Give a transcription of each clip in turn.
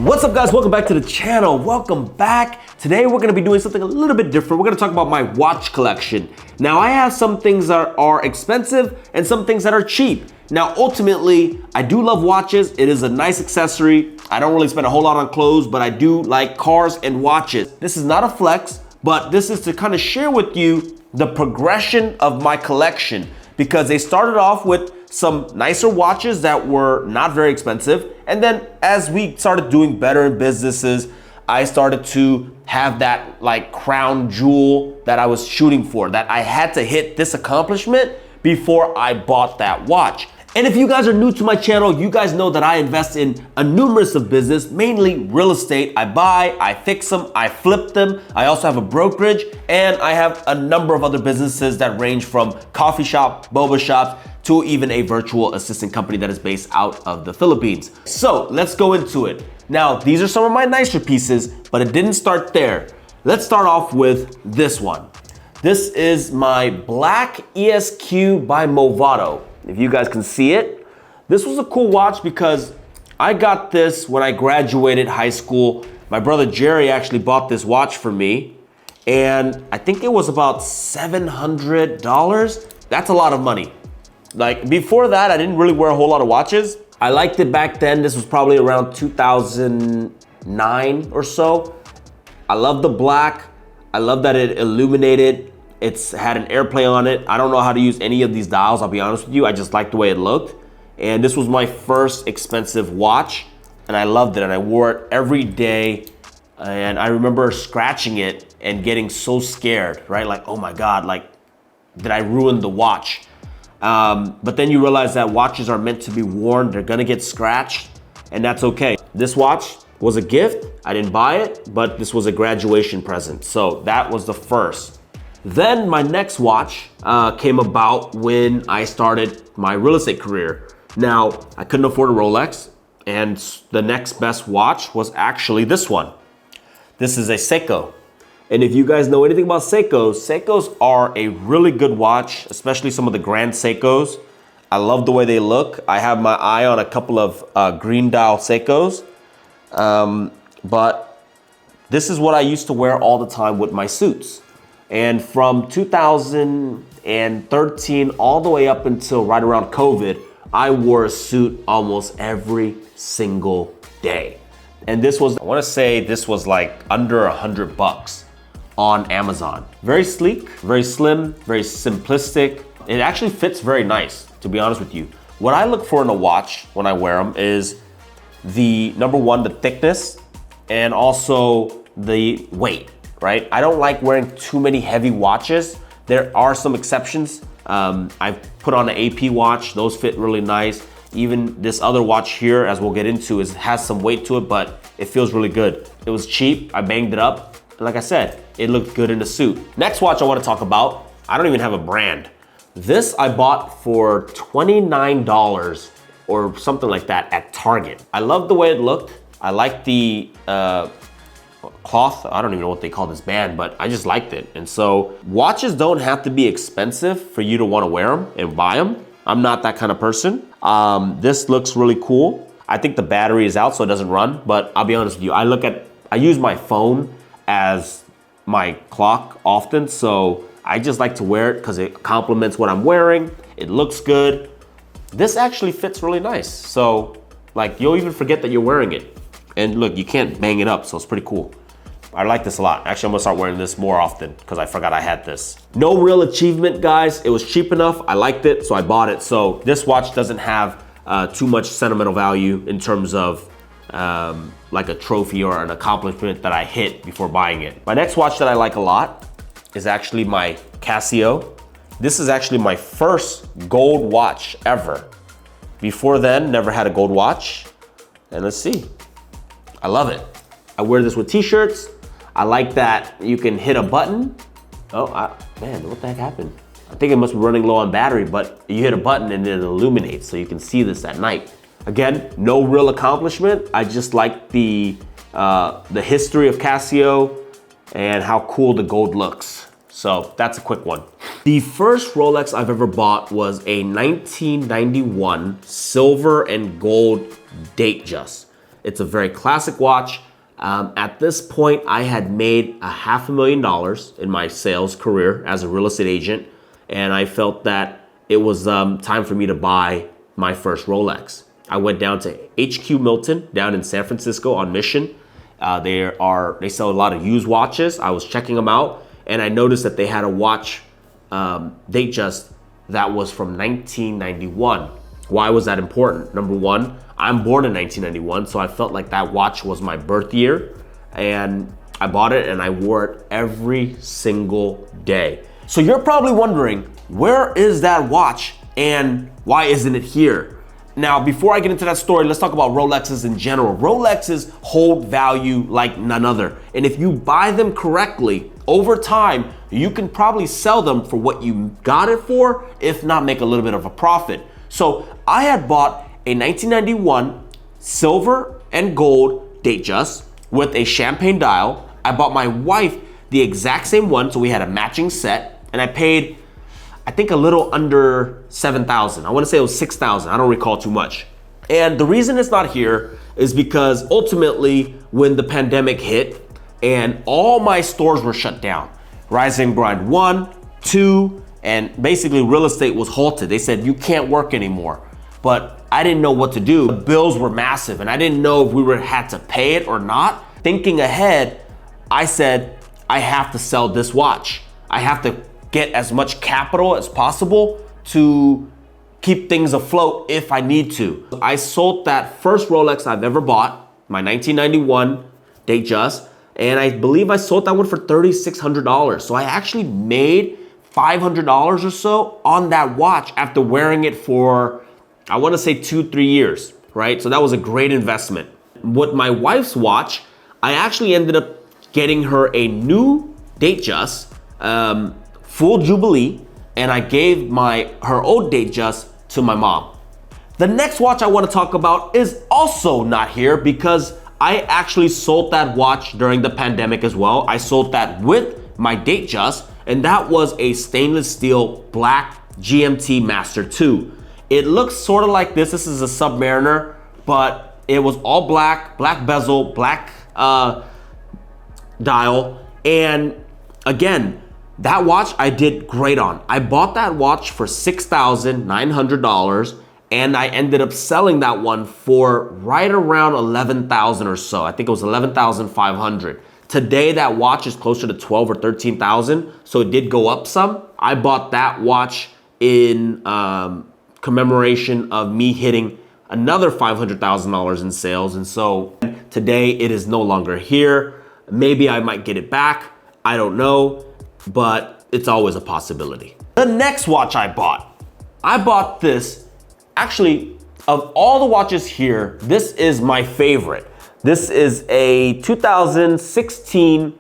What's up guys, welcome back to the channel. Welcome back. Today we're gonna be doing something a little bit different. We're gonna talk about my watch collection. Now I have some things that are expensive and some things that are cheap. Now ultimately, I do love watches. It is a nice accessory. I don't really spend a whole lot on clothes, but I do like cars and watches. This is not a flex, but this is to kind of share with you the progression of my collection, because they started off with some nicer watches that were not very expensive. And then as we started doing better in businesses, I started to have that like crown jewel that I was shooting for, that I had to hit this accomplishment before I bought that watch. And if you guys are new to my channel, you guys know that I invest in a numerous of business, mainly real estate. I buy, I fix them, I flip them. I also have a brokerage, and I have a number of other businesses that range from coffee shop, boba shops, to even a virtual assistant company that is based out of the Philippines. So let's go into it. Now, these are some of my nicer pieces, but it didn't start there. Let's start off with this one. This is my black ESQ by Movado. If you guys can see it, this was a cool watch because I got this when I graduated high school. My brother Jerry actually bought this watch for me, and I think it was about $700. That's a lot of money. Like before that, I didn't really wear a whole lot of watches. I liked it back then. This was probably around 2009 or so. I love the black. I love that it illuminated. It's had an AirPlay on it. I don't know how to use any of these dials, I'll be honest with you. I just liked the way it looked. And this was my first expensive watch, and I loved it, and I wore it every day. And I remember scratching it and getting so scared, right? Like, oh my God, like, did I ruin the watch? But then you realize that watches are meant to be worn. They're gonna get scratched, and that's okay. This watch was a gift. I didn't buy it, but this was a graduation present. So that was the first. Then my next watch came about when I started my real estate career. Now, I couldn't afford a Rolex, and the next best watch was actually this one. This is a Seiko. And if you guys know anything about Seikos, Seikos are a really good watch, especially some of the grand Seikos. I love the way they look. I have my eye on a couple of green dial Seikos, but this is what I used to wear all the time with my suits. And from 2013 all the way up until right around COVID, I wore a suit almost every single day. And this was, I wanna say this was like under $100 on Amazon. Very sleek, very slim, very simplistic. It actually fits very nice, to be honest with you. What I look for in a watch when I wear them is the, number one, the thickness, and also the weight. Right? I don't like wearing too many heavy watches. There are some exceptions. I've put on an AP watch, those fit really nice. Even this other watch here, as we'll get into, has some weight to it, but it feels really good. It was cheap, I banged it up. And like I said, it looked good in the suit. Next watch I wanna talk about, I don't even have a brand. This I bought for $29 or something like that at Target. I love the way it looked. I like the, cloth, I don't even know what they call this band, but I just liked it. And so watches don't have to be expensive for you to want to wear them and buy them. I'm not that kind of person. This looks really cool. I think the battery is out so it doesn't run, but I'll be honest with you, I use my phone as my clock often, so I just like to wear it because it complements what I'm wearing. It looks good. This actually fits really nice. So like you'll even forget that you're wearing it. And look, you can't bang it up, so it's pretty cool. I like this a lot. Actually, I'm gonna start wearing this more often because I forgot I had this. No real achievement, guys. It was cheap enough. I liked it, so I bought it. So this watch doesn't have too much sentimental value in terms of like a trophy or an accomplishment that I hit before buying it. My next watch that I like a lot is actually my Casio. This is actually my first gold watch ever. Before then, never had a gold watch. And let's see. I love it. I wear this with t-shirts. I like that you can hit a button. Oh, man, what the heck happened? I think it must be running low on battery, but you hit a button and it illuminates, so you can see this at night. Again, no real accomplishment. I just like the history of Casio and how cool the gold looks. So that's a quick one. The first Rolex I've ever bought was a 1991 silver and gold Datejust. It's a very classic watch. At this point, I had made $500,000 in my sales career as a real estate agent, and I felt that it was time for me to buy my first Rolex. I went down to HQ Milton down in San Francisco on Mission. They sell a lot of used watches. I was checking them out, and I noticed that they had a watch Datejust that was from 1991. Why was that important? Number one, I'm born in 1991, so I felt like that watch was my birth year, and I bought it and I wore it every single day. So you're probably wondering, where is that watch and why isn't it here? Now, before I get into that story, let's talk about Rolexes in general. Rolexes hold value like none other. And if you buy them correctly, over time, you can probably sell them for what you got it for, if not make a little bit of a profit. So I had bought a 1991 silver and gold Datejust with a champagne dial. I bought my wife the exact same one, so we had a matching set, and I paid, I think, a little under $7,000. I want to say it was $6,000. I don't recall too much. And the reason it's not here is because ultimately, when the pandemic hit and all my stores were shut down, Rising Grind 1, 2, and basically real estate was halted. They said, you can't work anymore. But I didn't know what to do. The bills were massive, and I didn't know if we had to pay it or not. Thinking ahead, I said, I have to sell this watch. I have to get as much capital as possible to keep things afloat if I need to. I sold that first Rolex I've ever bought, my 1991 Datejust, and I believe I sold that one for $3,600. So I actually made $500 or so on that watch after wearing it for, I want to say 2-3 years, right? So that was a great investment. With my wife's watch, I actually ended up getting her a new Datejust, full Jubilee, and I gave her old Datejust to my mom. The next watch I want to talk about is also not here because I actually sold that watch during the pandemic as well. I sold that with my Datejust, and that was a stainless steel black GMT Master 2. It looks sort of like this. This is a Submariner, but it was all black, black bezel, black dial. And again, that watch I did great on. I bought that watch for $6,900, and I ended up selling that one for right around $11,000 or so. I think it was $11,500. Today, that watch is closer to $12,000 or $13,000, so it did go up some. I bought that watch in commemoration of me hitting another $500,000 in sales, and so today it is no longer here. Maybe I might get it back, I don't know, but it's always a possibility. The next watch I bought this, actually, of all the watches here, this is my favorite. This is a 2016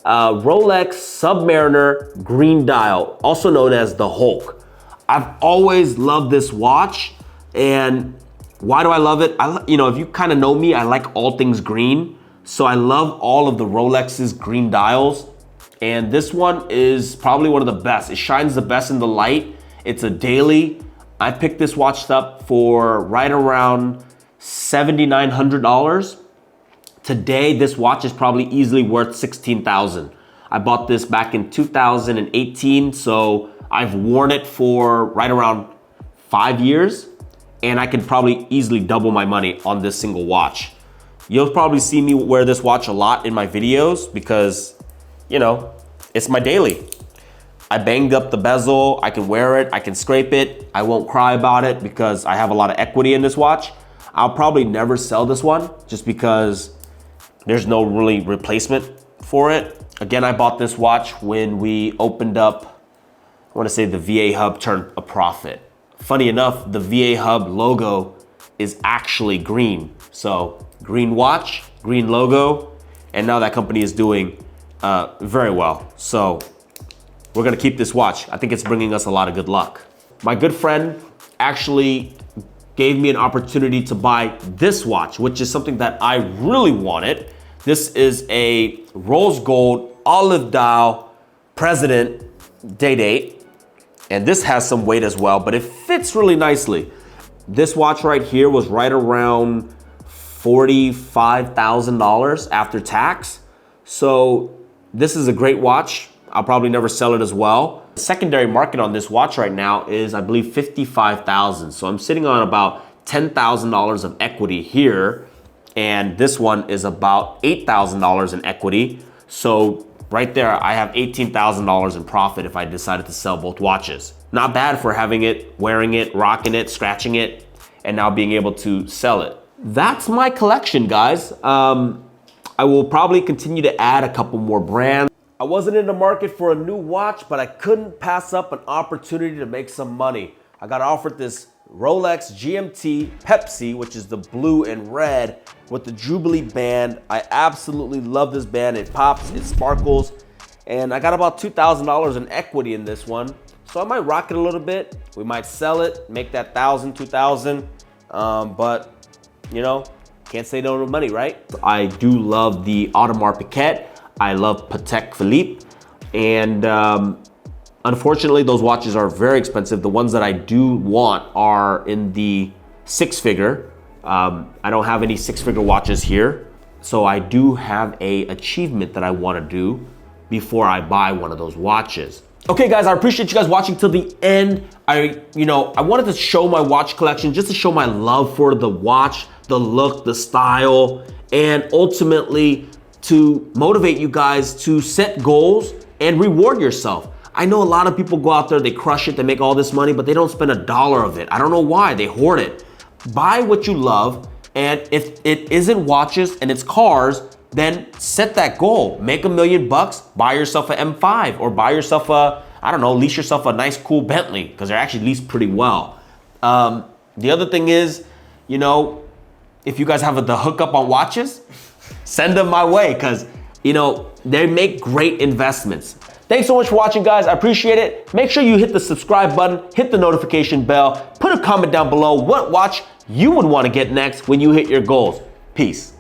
Rolex Submariner green dial, also known as the Hulk. I've always loved this watch, and why do I love it? If you kind of know me, I like all things green, so I love all of the Rolex's green dials, and this one is probably one of the best. It shines the best in the light. It's a daily. I picked this watch up for right around $7,900. Today, this watch is probably easily worth $16,000. I bought this back in 2018, so I've worn it for right around 5 years, and I could probably easily double my money on this single watch. You'll probably see me wear this watch a lot in my videos because, it's my daily. I banged up the bezel, I can wear it, I can scrape it, I won't cry about it because I have a lot of equity in this watch. I'll probably never sell this one just because there's no really replacement for it. Again, I bought this watch when we opened up, I want to say the VA hub turned a profit. Funny enough, the VA hub logo is actually green. So green watch, green logo, and now that company is doing very well. So we're gonna keep this watch. I think it's bringing us a lot of good luck. My good friend actually gave me an opportunity to buy this watch, which is something that I really wanted. This is a rose gold olive dial President Day-Date, and this has some weight as well, but it fits really nicely. This watch right here was right around $45,000 after tax. So this is a great watch. I'll probably never sell it as well. The secondary market on this watch right now is, I believe, $55,000. So I'm sitting on about $10,000 of equity here. And this one is about $8,000 in equity. So right there, I have $18,000 in profit if I decided to sell both watches. Not bad for having it, wearing it, rocking it, scratching it, and now being able to sell it. That's my collection, guys. I will probably continue to add a couple more brands. I wasn't in the market for a new watch, but I couldn't pass up an opportunity to make some money. I got offered this Rolex GMT Pepsi, which is the blue and red with the Jubilee band. I absolutely love this band. It pops, it sparkles, and I got about $2,000 in equity in this one. So I might rock it a little bit. We might sell it, make that $1,000, $2,000, but you know, can't say no to money, right? I do love the Audemars Piguet. I love Patek Philippe, and unfortunately, those watches are very expensive. The ones that I do want are in the six-figure. I don't have any six-figure watches here, so I do have an achievement that I want to do before I buy one of those watches. Okay, guys, I appreciate you guys watching till the end. I wanted to show my watch collection just to show my love for the watch, the look, the style, and ultimately to motivate you guys to set goals and reward yourself. I know a lot of people go out there, they crush it, they make all this money, but they don't spend $1 of it. I don't know why, they hoard it. Buy what you love, and if it isn't watches and it's cars, then set that goal. Make $1 million bucks, buy yourself an M5, or buy yourself a, I don't know, lease yourself a nice cool Bentley, because they're actually leased pretty well. The other thing is, you know, if you guys have the hookup on watches, send them my way, because, you know, they make great investments. Thanks so much for watching, guys. I appreciate it. Make sure you hit the subscribe button, hit the notification bell, put a comment down below what watch you would want to get next when you hit your goals. Peace.